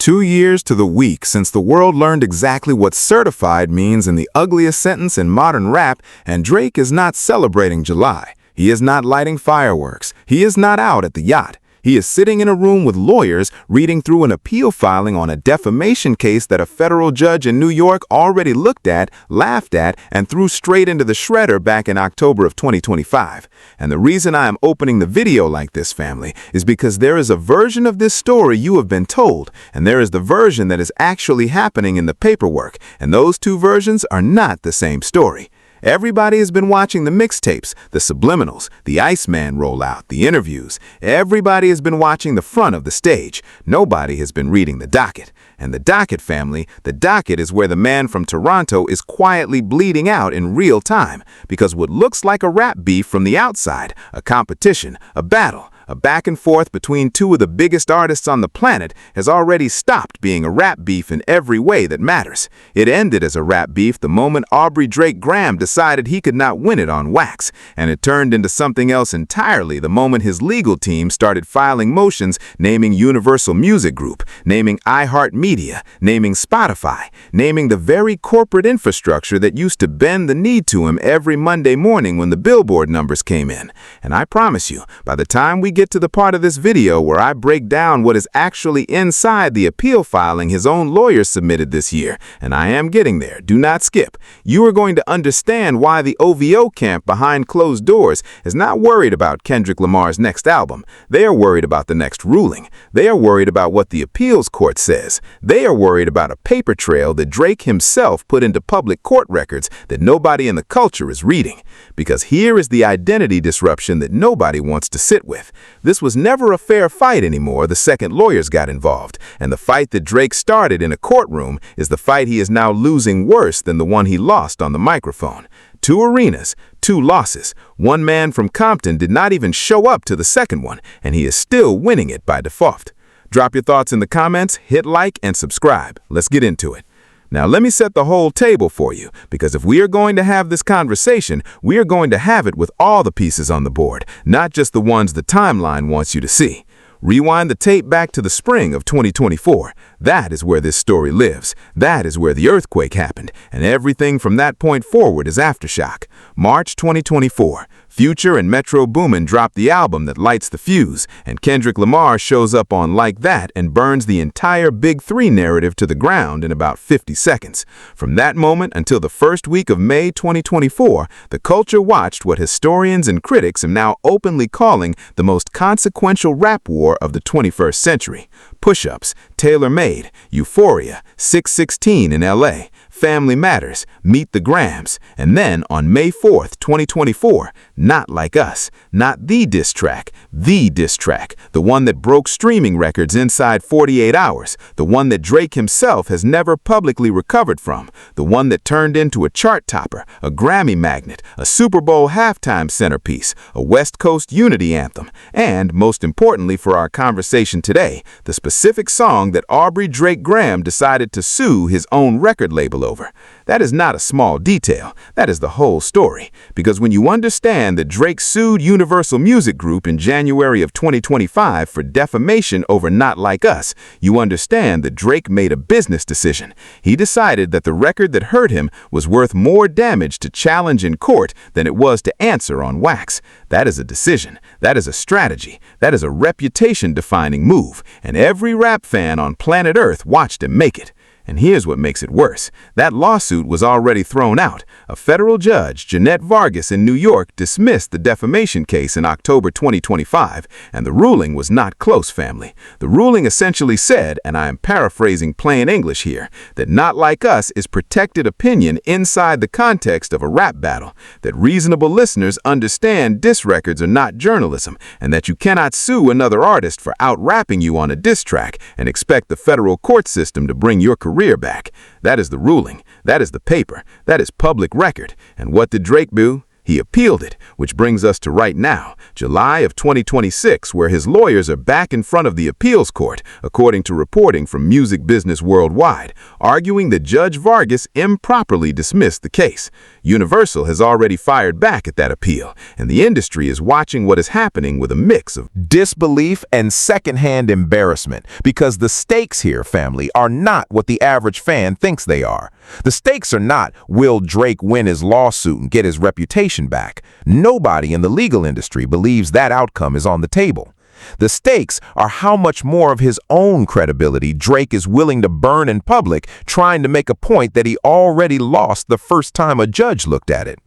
2 years to the week since the world learned exactly what certified means in the ugliest sentence in modern rap, and Drake is not celebrating July. He is not lighting fireworks. He is not out at the yacht. He is sitting in a room with lawyers reading through an appeal filing on a defamation case that a federal judge in New York already looked at, laughed at, and threw straight into the shredder back in October of 2025. And the reason I am opening the video like this, family, is because there is a version of this story you have been told, and there is the version that is actually happening in the paperwork, and those two versions are not the same story. Everybody has been watching the mixtapes, the subliminals, the Iceman rollout, the interviews. Everybody has been watching the front of the stage. Nobody has been reading the docket. And the Docket, family, the docket is where the man from Toronto is quietly bleeding out in real time, because what looks like a rap beef from the outside, a competition, a battle, a back and forth between two of the biggest artists on the planet, has already stopped being a rap beef in every way that matters. It ended as a rap beef the moment Aubrey Drake Graham decided he could not win it on wax, and it turned into something else entirely the moment his legal team started filing motions naming Universal Music Group, naming iHeartMedia, naming Spotify, naming the very corporate infrastructure that used to bend the knee to him every Monday morning when the Billboard numbers came in. And I promise you, by the time we get to the part of this video where I break down what is actually inside the appeal filing his own lawyers submitted this year, and I am getting there, do not skip, you are going to understand why the OVO camp behind closed doors is not worried about Kendrick Lamar's next album. They are worried about the next ruling. They are worried about what the appeals court says. They are worried about a paper trail that Drake himself put into public court records that nobody in the culture is reading. Because here is the identity disruption that nobody wants to sit with. This was never a fair fight anymore the second lawyers got involved, and the fight that Drake started in a courtroom is the fight he is now losing worse than the one he lost on the microphone. 2 arenas, 2 losses. One man from Compton did not even show up to the second one, and he is still winning it by default. Drop your thoughts in the comments, hit like, and subscribe. Let's get into it. Now, let me set the whole table for you, because if we are going to have this conversation, we are going to have it with all the pieces on the board, not just the ones the timeline wants you to see. Rewind the tape back to the spring of 2024. That is where this story lives. That is where the earthquake happened, and everything from that point forward is aftershock. March 2024. Future and Metro Boomin dropped the album that lights the fuse, and Kendrick Lamar shows up on Like That and burns the entire Big Three narrative to the ground in about 50 seconds. From that moment until the first week of May 2024, the culture watched what historians and critics are now openly calling the most consequential rap war of the 21st century. Push-ups, Tailor-Made, Euphoria, 616 in LA, Family Matters, Meet the Grams, and then on May 4th, 2024, Not Like Us, not the diss track, the one that broke streaming records inside 48 hours, the one that Drake himself has never publicly recovered from, the one that turned into a chart topper, a Grammy magnet, a Super Bowl halftime centerpiece, a West Coast unity anthem, and, most importantly for our conversation today, the specific song that Aubrey Drake Graham decided to sue his own record label over. That is not a small detail. That is the whole story. Because when you understand that Drake sued Universal Music Group in January of 2025 for defamation over Not Like Us, you understand that Drake made a business decision. He decided that the record that hurt him was worth more damage to challenge in court than it was to answer on wax. That is a decision. That is a strategy. That is a reputation-defining move. And every rap fan on planet Earth watched him make it. And here's what makes it worse. That lawsuit was already thrown out. A federal judge, Jeanette Vargas in New York, dismissed the defamation case in October 2025, and the ruling was not close, family. The ruling essentially said, and I am paraphrasing plain English here, that Not Like Us is protected opinion inside the context of a rap battle, that reasonable listeners understand diss records are not journalism, and that you cannot sue another artist for out-rapping you on a diss track and expect the federal court system to bring your career back. That is the ruling. That is the paper. That is public record. And what did Drake do? He appealed it, which brings us to right now, July of 2026, where his lawyers are back in front of the appeals court, according to reporting from Music Business Worldwide, arguing that Judge Vargas improperly dismissed the case. Universal has already fired back at that appeal, and the industry is watching what is happening with a mix of disbelief and secondhand embarrassment, because the stakes here, family, are not what the average fan thinks they are. The stakes are not, will Drake win his lawsuit and get his reputation back? Nobody in the legal industry believes that outcome is on the table. The stakes are how much more of his own credibility Drake is willing to burn in public, trying to make a point that he already lost the first time a judge looked at it.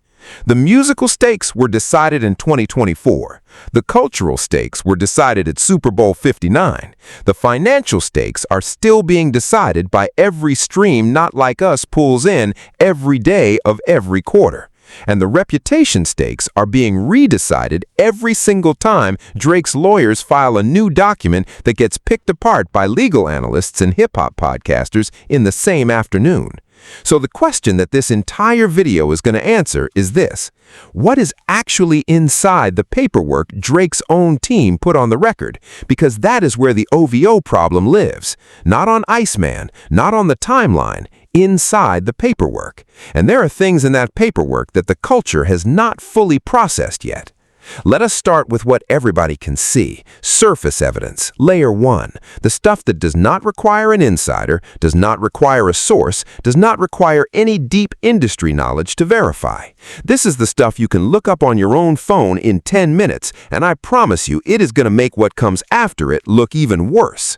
The musical stakes were decided in 2024. The cultural stakes were decided at Super Bowl 59. The financial stakes are still being decided by every stream Not Like Us pulls in every day of every quarter. And the reputation stakes are being redecided every single time Drake's lawyers file a new document that gets picked apart by legal analysts and hip-hop podcasters in the same afternoon. So the question that this entire video is going to answer is this: what is actually inside the paperwork Drake's own team put on the record? Because that is where the OVO problem lives. Not on Iceman, not on the timeline, inside the paperwork. And there are things in that paperwork that the culture has not fully processed yet. Let us start with what everybody can see. Surface evidence, layer 1. The stuff that does not require an insider, does not require a source, does not require any deep industry knowledge to verify. This is the stuff you can look up on your own phone in 10 minutes, and I promise you it is going to make what comes after it look even worse.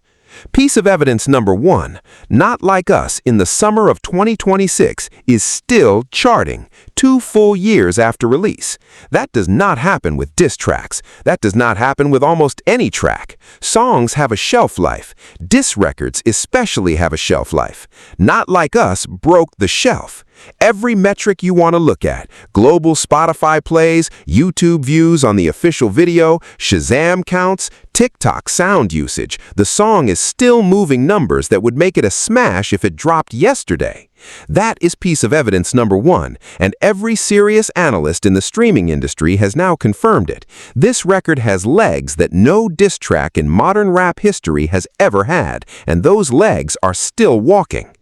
Piece of evidence number 1, Not Like Us in the summer of 2026 is still charting 2 full years after release. That does not happen with diss tracks. That does not happen with almost any track. Songs have a shelf life. Diss records especially have a shelf life. Not Like Us broke the shelf. Every metric you want to look at, global Spotify plays, YouTube views on the official video, Shazam counts, TikTok sound usage, the song is still moving numbers that would make it a smash if it dropped yesterday. That is piece of evidence number 1, and every serious analyst in the streaming industry has now confirmed it. This record has legs that no diss track in modern rap history has ever had, and those legs are still walking.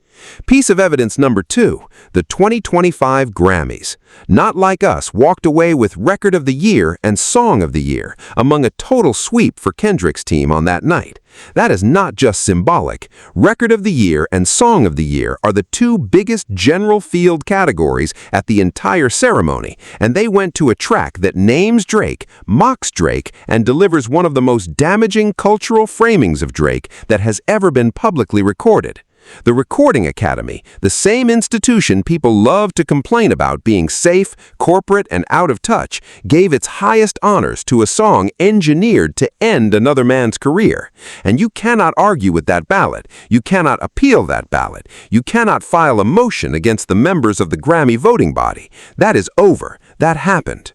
Piece of evidence number 2, the 2025 Grammys. Not Like Us walked away with Record of the Year and Song of the Year, among a total sweep for Kendrick's team on that night. That is not just symbolic. Record of the Year and Song of the Year are the 2 biggest general field categories at the entire ceremony, and they went to a track that names Drake, mocks Drake, and delivers one of the most damaging cultural framings of Drake that has ever been publicly recorded. The Recording Academy, the same institution people love to complain about being safe, corporate, and out of touch, gave its highest honors to a song engineered to end another man's career. And you cannot argue with that ballot. You cannot appeal that ballot. You cannot file a motion against the members of the Grammy voting body. That is over. That happened.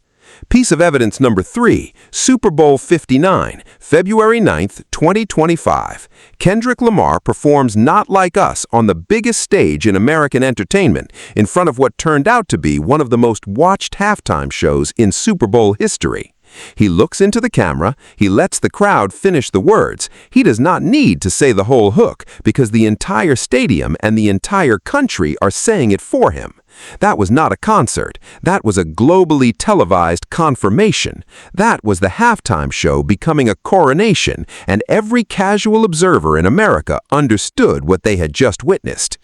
Piece of evidence number 3, Super Bowl 59, February 9th, 2025. Kendrick Lamar performs Not Like Us on the biggest stage in American entertainment, in front of what turned out to be one of the most watched halftime shows in Super Bowl history. He looks into the camera, he lets the crowd finish the words. He does not need to say the whole hook, because the entire stadium and the entire country are saying it for him. That was not a concert. That was a globally televised confirmation. That was the halftime show becoming a coronation, and every casual observer in America understood what they had just witnessed.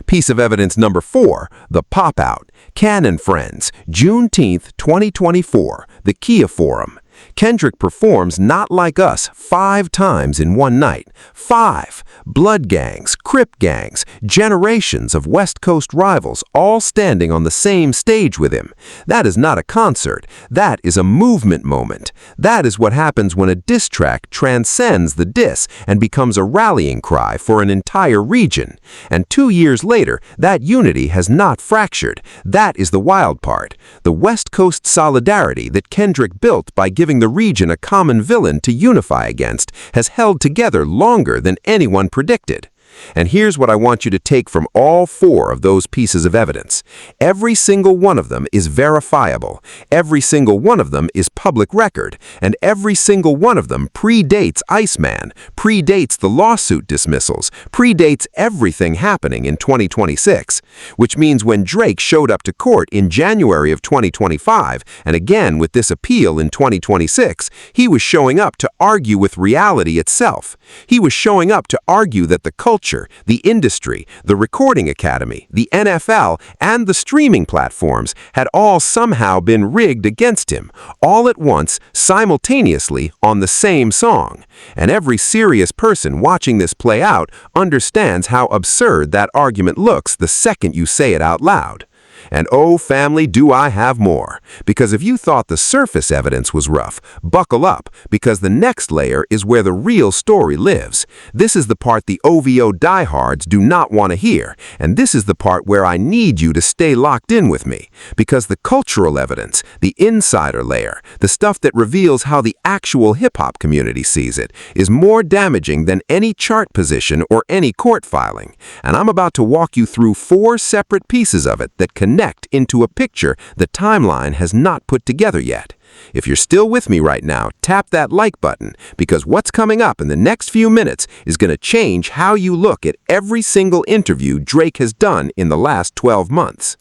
Piece of evidence number 4, the pop-out. Cannon Friends, Juneteenth 2024, the Kia Forum. Kendrick performs Not Like Us 5 times in one night. 5. Blood gangs, Crip gangs, generations of West Coast rivals all standing on the same stage with him. That is not a concert. That is a movement moment. That is what happens when a diss track transcends the diss and becomes a rallying cry for an entire region. And 2 years later, that unity has not fractured. That is the wild part. The West Coast solidarity that Kendrick built by giving the region a common villain to unify against has held together longer than anyone predicted. And here's what I want you to take from all 4 of those pieces of evidence. Every single one of them is verifiable. Every single one of them is public record. And every single one of them predates Iceman, predates the lawsuit dismissals, predates everything happening in 2026. Which means when Drake showed up to court in January of 2025, and again with this appeal in 2026, he was showing up to argue with reality itself. He was showing up to argue that the culture, the industry, the Recording Academy, the NFL, and the streaming platforms had all somehow been rigged against him, all at once, simultaneously, on the same song. And every serious person watching this play out understands how absurd that argument looks the second you say it out loud. And oh, family, do I have more. Because if you thought the surface evidence was rough, buckle up, because the next layer is where the real story lives. This is the part the OVO diehards do not want to hear, and this is the part where I need you to stay locked in with me. Because the cultural evidence, the insider layer, the stuff that reveals how the actual hip-hop community sees it, is more damaging than any chart position or any court filing. And I'm about to walk you through 4 separate pieces of it that connect into a picture the timeline has not put together yet. If you're still with me right now, tap that like button, because what's coming up in the next few minutes is going to change how you look at every single interview Drake has done in the last 12 months.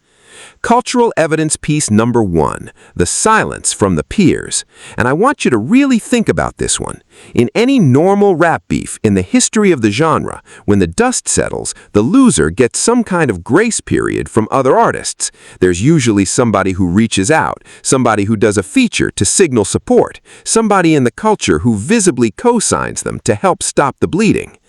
Cultural evidence piece number 1, the silence from the peers. And I want you to really think about this one. In any normal rap beef in the history of the genre, when the dust settles, the loser gets some kind of grace period from other artists. There's usually somebody who reaches out, somebody who does a feature to signal support, somebody in the culture who visibly co-signs them to help stop the bleeding.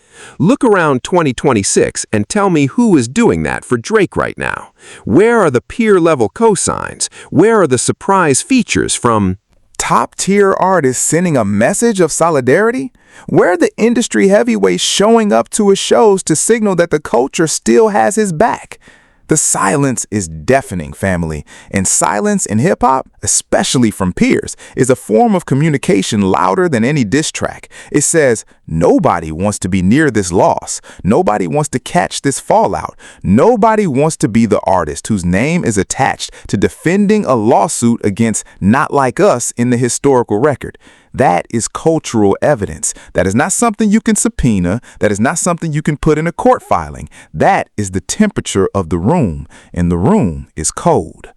Look around 2026 and tell me who is doing that for Drake right now. Where are the peer-level cosigns? Where are the surprise features from top-tier artists sending a message of solidarity? Where are the industry heavyweights showing up to his shows to signal that the culture still has his back? The silence is deafening, family, and silence in hip-hop, especially from peers, is a form of communication louder than any diss track. It says, nobody wants to be near this loss. Nobody wants to catch this fallout. Nobody wants to be the artist whose name is attached to defending a lawsuit against Not Like Us in the historical record. That is cultural evidence. That is not something you can subpoena. That is not something you can put in a court filing. That is the temperature of the room, and the room is cold.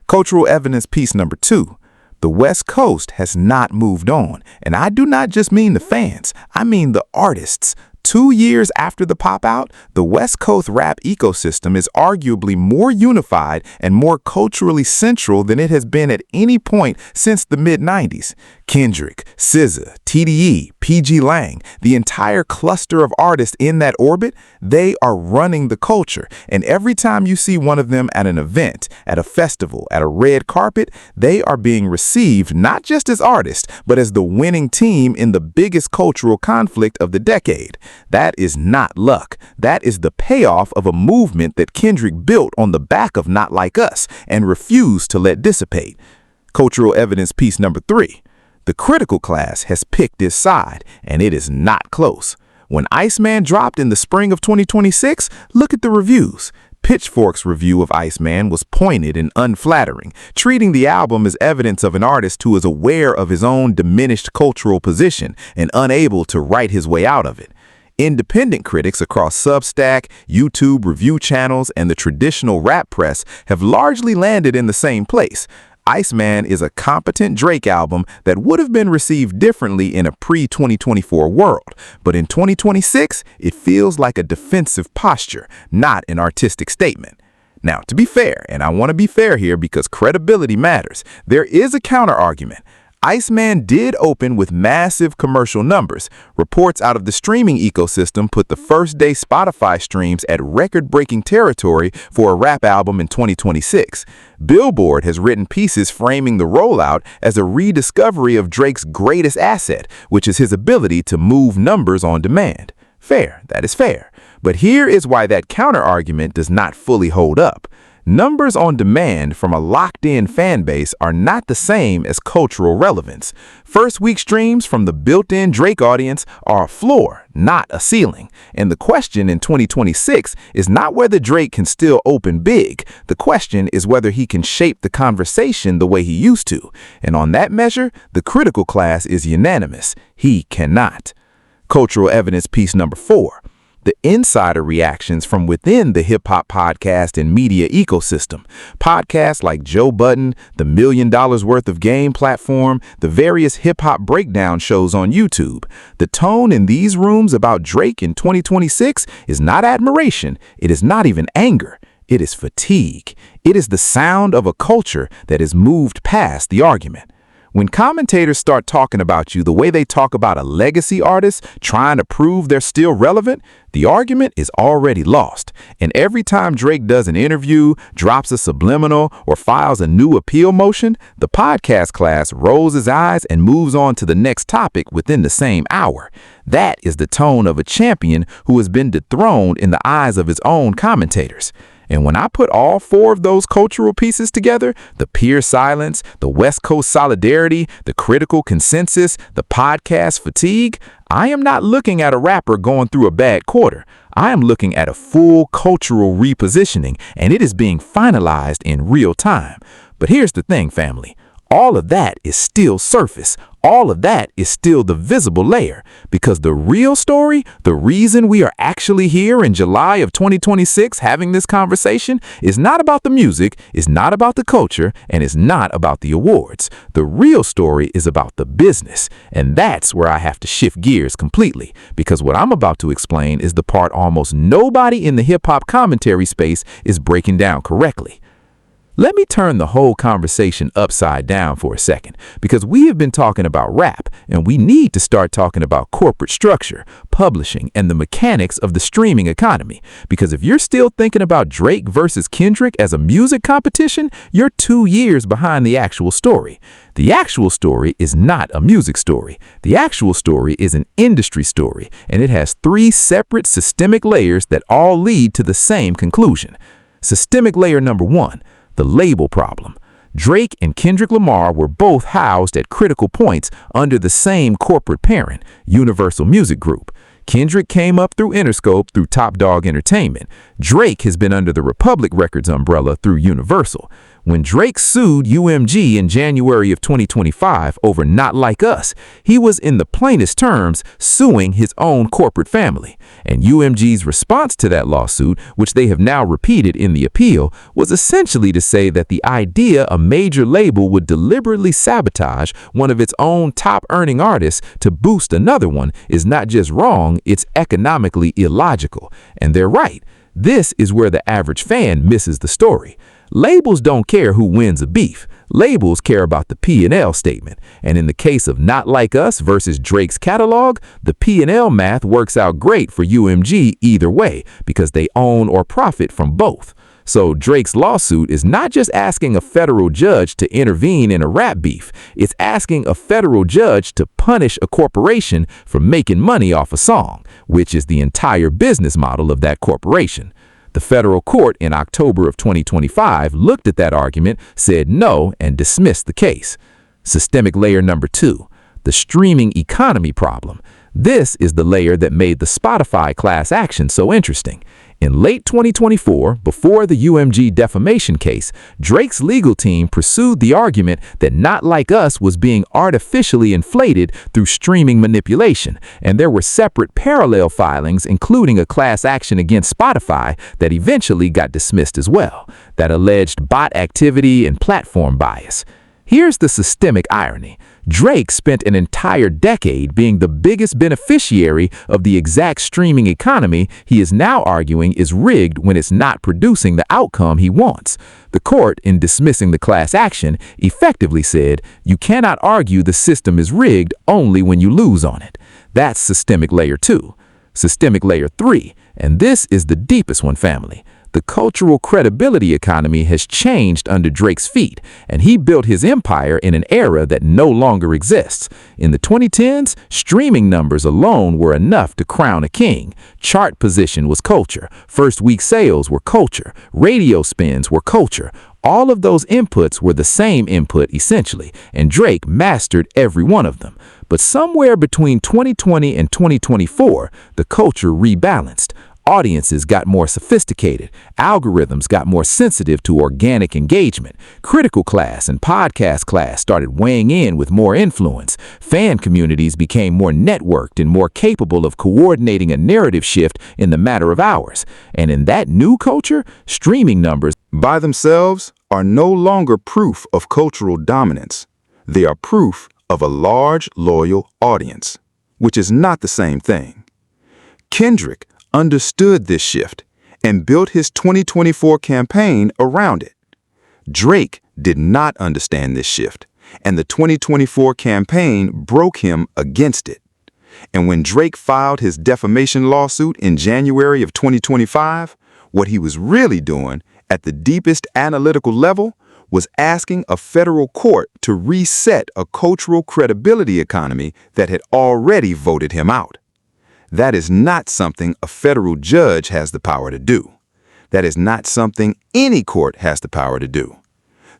Cultural evidence piece number 2. The West Coast has not moved on, and I do not just mean the fans. I mean the artists. 2 years after the pop-out, the West Coast rap ecosystem is arguably more unified and more culturally central than it has been at any point since the mid-90s. Kendrick, SZA, TDE, PG Lang, the entire cluster of artists in that orbit, they are running the culture. And every time you see one of them at an event, at a festival, at a red carpet, they are being received not just as artists, but as the winning team in the biggest cultural conflict of the decade. That is not luck. That is the payoff of a movement that Kendrick built on the back of Not Like Us and refused to let dissipate. Cultural evidence piece number 3. The critical class has picked his side, and it is not close. When Iceman dropped in the spring of 2026, look at the reviews. Pitchfork's review of Iceman was pointed and unflattering, treating the album as evidence of an artist who is aware of his own diminished cultural position and unable to write his way out of it. Independent critics across Substack, YouTube review channels, and the traditional rap press have largely landed in the same place. Iceman is a competent Drake album that would have been received differently in a pre-2024 world, but in 2026, it feels like a defensive posture, not an artistic statement. Now, to be fair, and I want to be fair here because credibility matters, there is a counter-argument. Iceman did open with massive commercial numbers. Reports out of the streaming ecosystem put the first-day Spotify streams at record-breaking territory for a rap album in 2026. Billboard has written pieces framing the rollout as a rediscovery of Drake's greatest asset, which is his ability to move numbers on demand. Fair, that is fair. But here is why that counter-argument does not fully hold up. Numbers on demand from a locked-in fan base are not the same as cultural relevance. First-week streams from the built-in Drake audience are a floor, not a ceiling. And the question in 2026 is not whether Drake can still open big. The question is whether he can shape the conversation the way he used to. And on that measure, the critical class is unanimous. He cannot. Cultural evidence piece number 4. The insider reactions from within the hip-hop podcast and media ecosystem. Podcasts like Joe Budden, the $1 Million Worth of Game platform, the various hip-hop breakdown shows on YouTube. The tone in these rooms about Drake in 2026 is not admiration. It is not even anger. It is fatigue. It is the sound of a culture that has moved past the argument. When commentators start talking about you the way they talk about a legacy artist trying to prove they're still relevant, the argument is already lost. And every time Drake does an interview, drops a subliminal, or files a new appeal motion, the podcast class rolls his eyes and moves on to the next topic within the same hour. That is the tone of a champion who has been dethroned in the eyes of his own commentators. And when I put all 4 of those cultural pieces together, the peer silence, the West Coast solidarity, the critical consensus, the podcast fatigue, I am not looking at a rapper going through a bad quarter. I am looking at a full cultural repositioning, and it is being finalized in real time. But here's the thing, family. All of that is still surface. All of that is still the visible layer, because the real story, the reason we are actually here in July of 2026 having this conversation, is not about the music, is not about the culture, and is not about the awards. The real story is about the business, and that's where I have to shift gears completely, because what I'm about to explain is the part almost nobody in the hip-hop commentary space is breaking down correctly. Let me turn the whole conversation upside down for a second, because we have been talking about rap, and we need to start talking about corporate structure, publishing, and the mechanics of the streaming economy. Because if you're still thinking about Drake versus Kendrick as a music competition, you're 2 years behind the actual story. The actual story is not a music story. The actual story is an industry story, and it has 3 separate systemic layers that all lead to the same conclusion. Systemic layer number 1. The label problem. Drake and Kendrick Lamar were both housed at critical points under the same corporate parent, Universal Music Group. Kendrick came up through Interscope through Top Dog Entertainment. Drake has been under the Republic Records umbrella through Universal. When Drake sued UMG in January of 2025 over Not Like Us, he was in the plainest terms suing his own corporate family. And UMG's response to that lawsuit, which they have now repeated in the appeal, was essentially to say that the idea a major label would deliberately sabotage one of its own top-earning artists to boost another one is not just wrong, it's economically illogical. And they're right. This is where the average fan misses the story. Labels don't care who wins a beef. Labels care about the P&L statement. And in the case of Not Like Us versus Drake's catalog, the P&L math works out great for UMG either way because they own or profit from both. So Drake's lawsuit is not just asking a federal judge to intervene in a rap beef. It's asking a federal judge to punish a corporation for making money off a song, which is the entire business model of that corporation. The federal court in October of 2025 looked at that argument, said no, and dismissed the case. Systemic layer number 2, the streaming economy problem. This is the layer that made the Spotify class action so interesting. In late 2024, before the UMG defamation case, Drake's legal team pursued the argument that Not Like Us was being artificially inflated through streaming manipulation, and there were separate parallel filings, including a class action against Spotify that eventually got dismissed as well, that alleged bot activity and platform bias. Here's the systemic irony. Drake spent an entire decade being the biggest beneficiary of the exact streaming economy he is now arguing is rigged when it's not producing the outcome he wants. The court, in dismissing the class action, effectively said, you cannot argue the system is rigged only when you lose on it. That's systemic layer 2. Systemic layer 3, and this is the deepest one, family. The cultural credibility economy has changed under Drake's feet, and he built his empire in an era that no longer exists. In the 2010s, streaming numbers alone were enough to crown a king. Chart position was culture. First week sales were culture. Radio spins were culture. All of those inputs were the same input essentially, and Drake mastered every one of them. But somewhere between 2020 and 2024, the culture rebalanced. Audiences got more sophisticated. Algorithms got more sensitive to organic engagement. Critical class and podcast class started weighing in with more influence. Fan communities became more networked and more capable of coordinating a narrative shift in the matter of hours. And in that new culture, streaming numbers by themselves are no longer proof of cultural dominance. They are proof of a large, loyal audience, which is not the same thing. Kendrick understood this shift and built his 2024 campaign around it. Drake did not understand this shift, and the 2024 campaign broke him against it. And when Drake filed his defamation lawsuit in January of 2025, what he was really doing at the deepest analytical level was asking a federal court to reset a cultural credibility economy that had already voted him out. That is not something a federal judge has the power to do. That is not something any court has the power to do.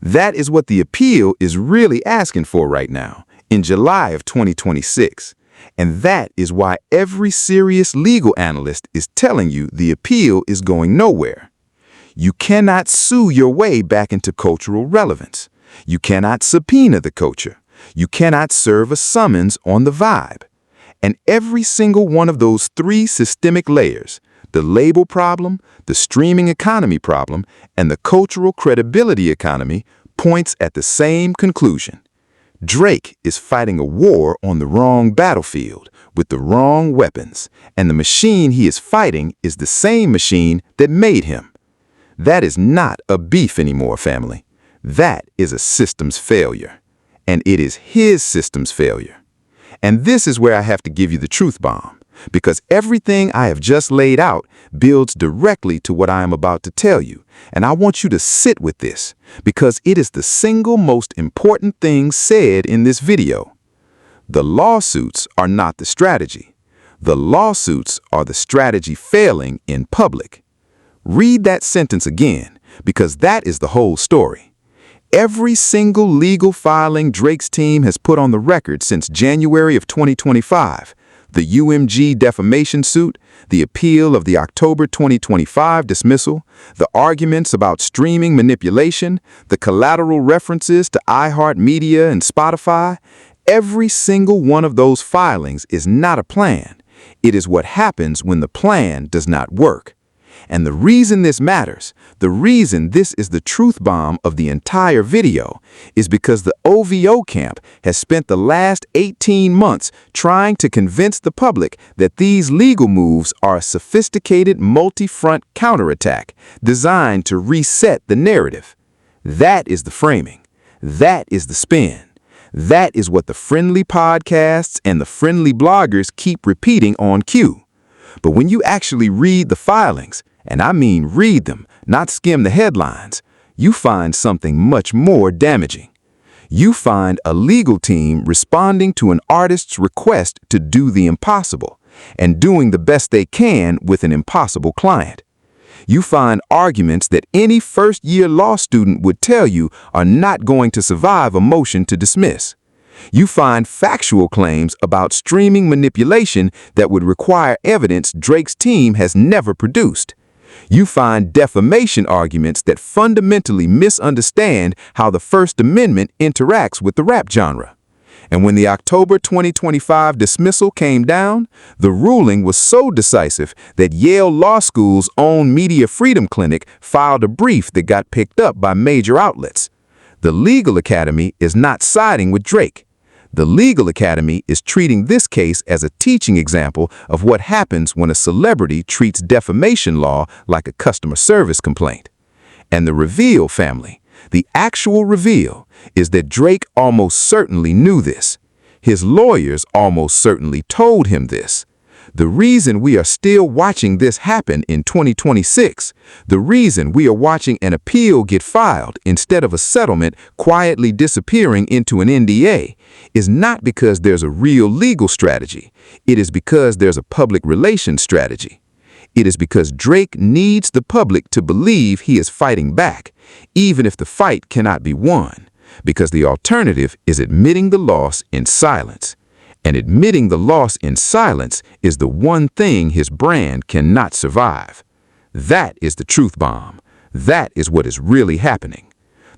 That is what the appeal is really asking for right now, in July of 2026. And that is why every serious legal analyst is telling you the appeal is going nowhere. You cannot sue your way back into cultural relevance. You cannot subpoena the culture. You cannot serve a summons on the vibe. And every single one of those three systemic layers, the label problem, the streaming economy problem, and the cultural credibility economy, points at the same conclusion. Drake is fighting a war on the wrong battlefield with the wrong weapons, and the machine he is fighting is the same machine that made him. That is not a beef anymore, family. That is a systems failure, and it is his systems failure. And this is where I have to give you the truth bomb, because everything I have just laid out builds directly to what I am about to tell you. And I want you to sit with this, because it is the single most important thing said in this video. The lawsuits are not the strategy. The lawsuits are the strategy failing in public. Read that sentence again, because that is the whole story. Every single legal filing Drake's team has put on the record since January of 2025, the UMG defamation suit, the appeal of the October 2025 dismissal, the arguments about streaming manipulation, the collateral references to iHeartMedia and Spotify, every single one of those filings is not a plan. It is what happens when the plan does not work. And the reason this matters, the reason this is the truth bomb of the entire video, is because the OVO camp has spent the last 18 months trying to convince the public that these legal moves are a sophisticated multi-front counterattack designed to reset the narrative. That is the framing. That is the spin. That is what the friendly podcasts and the friendly bloggers keep repeating on cue. But when you actually read the filings, and I mean read them, not skim the headlines, you find something much more damaging. You find a legal team responding to an artist's request to do the impossible and doing the best they can with an impossible client. You find arguments that any first-year law student would tell you are not going to survive a motion to dismiss. You find factual claims about streaming manipulation that would require evidence Drake's team has never produced. You find defamation arguments that fundamentally misunderstand how the First Amendment interacts with the rap genre. And when the October 2025 dismissal came down, the ruling was so decisive that Yale Law School's own Media Freedom Clinic filed a brief that got picked up by major outlets. The Legal Academy is not siding with Drake. The Legal Academy is treating this case as a teaching example of what happens when a celebrity treats defamation law like a customer service complaint. And the reveal, family, the actual reveal, is that Drake almost certainly knew this. His lawyers almost certainly told him this. The reason we are still watching this happen in 2026, the reason we are watching an appeal get filed instead of a settlement quietly disappearing into an NDA, is not because there's a real legal strategy. It is because there's a public relations strategy. It is because Drake needs the public to believe he is fighting back, even if the fight cannot be won, because the alternative is admitting the loss in silence. And admitting the loss in silence is the one thing his brand cannot survive. That is the truth bomb. That is what is really happening.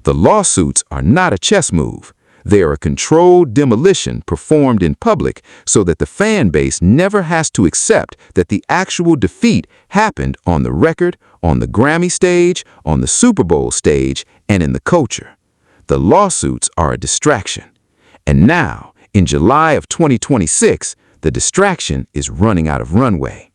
The lawsuits are not a chess move. They are a controlled demolition performed in public so that the fan base never has to accept that the actual defeat happened on the record, on the Grammy stage, on the Super Bowl stage, and in the culture. The lawsuits are a distraction. And now, in July of 2026, the distraction is running out of runway.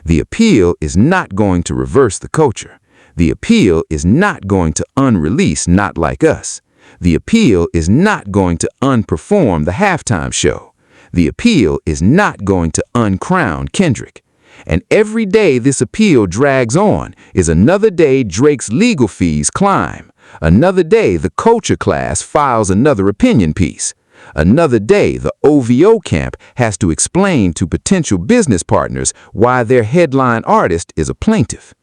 The appeal is not going to reverse the culture. The appeal is not going to unrelease Not Like Us. The appeal is not going to unperform the halftime show. The appeal is not going to uncrown Kendrick. And every day this appeal drags on is another day Drake's legal fees climb. Another day the culture class files another opinion piece. Another day the OVO camp has to explain to potential business partners why their headline artist is a plaintiff.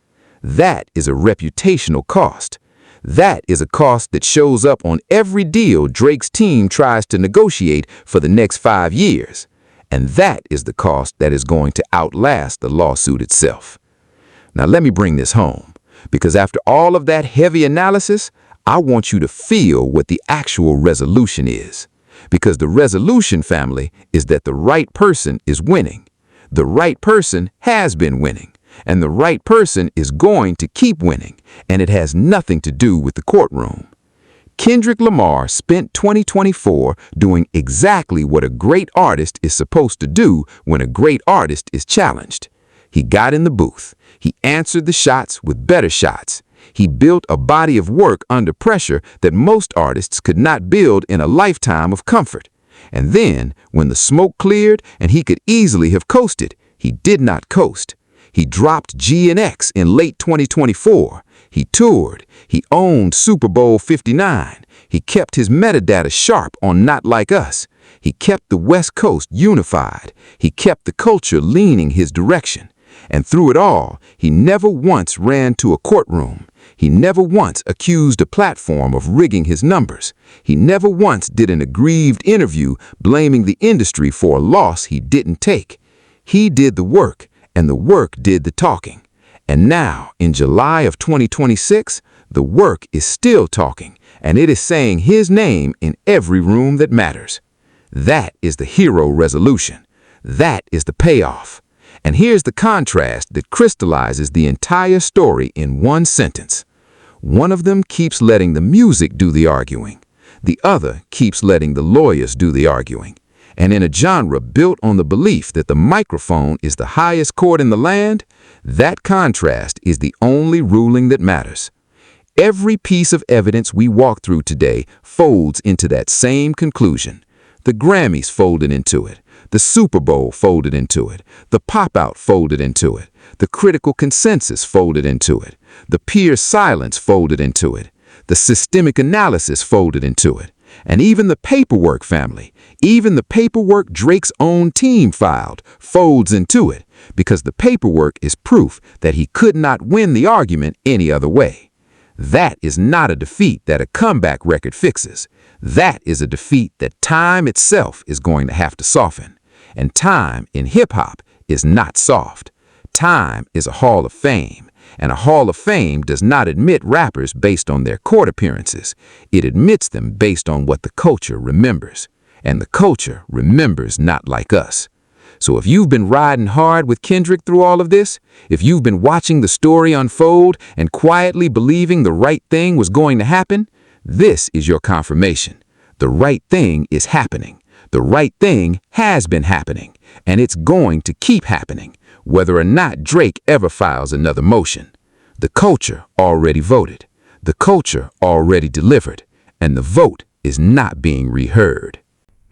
That is a reputational cost. That is a cost that shows up on every deal Drake's team tries to negotiate for the next 5 years. And that is the cost that is going to outlast the lawsuit itself. Now let me bring this home, because after all of that heavy analysis, I want you to feel what the actual resolution is. Because the resolution, family, is that the right person is winning. The right person has been winning. And the right person is going to keep winning, and it has nothing to do with the courtroom. Kendrick Lamar spent 2024 doing exactly what a great artist is supposed to do when a great artist is challenged. He got in the booth. He answered the shots with better shots. He built a body of work under pressure that most artists could not build in a lifetime of comfort. And then, when the smoke cleared and he could easily have coasted, he did not coast. He dropped G and X in late 2024. He toured. He owned Super Bowl 59. He kept his metadata sharp on Not Like Us. He kept the West Coast unified. He kept the culture leaning his direction. And through it all, he never once ran to a courtroom. He never once accused a platform of rigging his numbers. He never once did an aggrieved interview blaming the industry for a loss he didn't take. He did the work. And the work did the talking. And now, in July of 2026, the work is still talking, and it is saying his name in every room that matters. That is the hero resolution. That is the payoff. And here's the contrast that crystallizes the entire story in one sentence. One of them keeps letting the music do the arguing. The other keeps letting the lawyers do the arguing. And in a genre built on the belief that the microphone is the highest court in the land, that contrast is the only ruling that matters. Every piece of evidence we walk through today folds into that same conclusion. The Grammys folded into it. The Super Bowl folded into it. The pop-out folded into it. The critical consensus folded into it. The peer silence folded into it. The systemic analysis folded into it. And even the paperwork, family, even the paperwork Drake's own team filed folds into it, because the paperwork is proof that he could not win the argument any other way. That is not a defeat that a comeback record fixes. That is a defeat that time itself is going to have to soften. And time in hip-hop is not soft. Time is a Hall of Fame. And a Hall of Fame does not admit rappers based on their court appearances. It admits them based on what the culture remembers. And the culture remembers Not Like Us. So if you've been riding hard with Kendrick through all of this, if you've been watching the story unfold and quietly believing the right thing was going to happen, this is your confirmation. The right thing is happening. The right thing has been happening. And it's going to keep happening, whether or not Drake ever files another motion. The culture already voted. The culture already delivered. And the vote is not being reheard.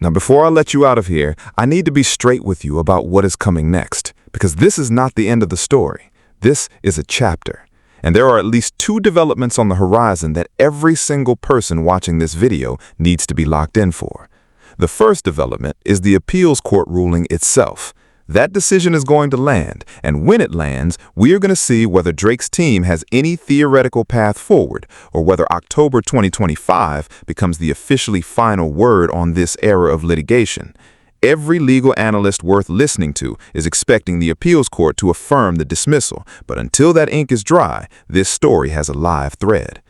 Now, before I let you out of here, I need to be straight with you about what is coming next, Because this is not the end of the story. This is a chapter. And there are at least 2 developments on the horizon that every single person watching this video needs to be locked in for. The first development is the appeals court ruling itself. That decision is going to land, and when it lands, we are going to see whether Drake's team has any theoretical path forward, or whether October 2025 becomes the officially final word on this era of litigation. Every legal analyst worth listening to is expecting the appeals court to affirm the dismissal, but until that ink is dry, this story has a live thread.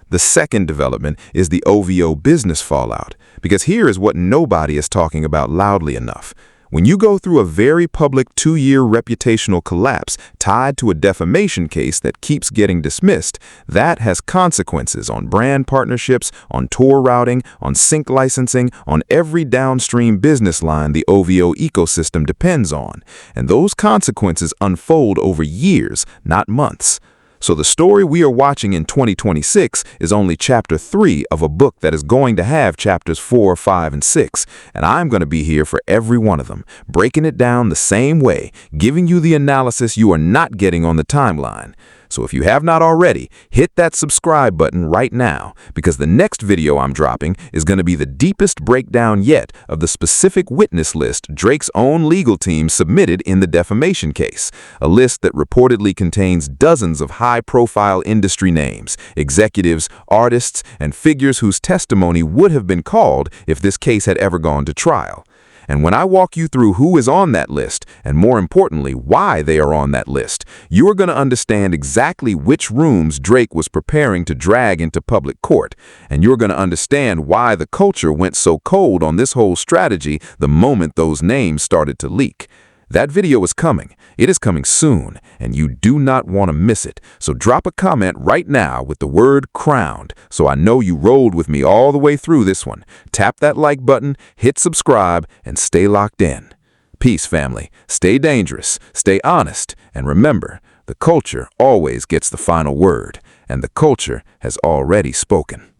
The second development is the OVO business fallout, because here is what nobody is talking about loudly enough. When you go through a very public 2-year reputational collapse tied to a defamation case that keeps getting dismissed, that has consequences on brand partnerships, on tour routing, on sync licensing, on every downstream business line the OVO ecosystem depends on. And those consequences unfold over years, not months. So the story we are watching in 2026 is only chapter 3 of a book that is going to have chapters 4, 5, and 6, and I'm going to be here for every one of them, breaking it down the same way, giving you the analysis you are not getting on the timeline. So if you have not already, hit that subscribe button right now, because the next video I'm dropping is going to be the deepest breakdown yet of the specific witness list Drake's own legal team submitted in the defamation case, a list that reportedly contains dozens of high-profile industry names, executives, artists, and figures whose testimony would have been called if this case had ever gone to trial. And when I walk you through who is on that list, and more importantly, why they are on that list, you are going to understand exactly which rooms Drake was preparing to drag into public court, and you're going to understand why the culture went so cold on this whole strategy the moment those names started to leak. That video is coming. It is coming soon, and you do not want to miss it. So drop a comment right now with the word crowned, so I know you rolled with me all the way through this one. Tap that like button, hit subscribe, and stay locked in. Peace, family. Stay dangerous, stay honest, and remember, the culture always gets the final word, and the culture has already spoken.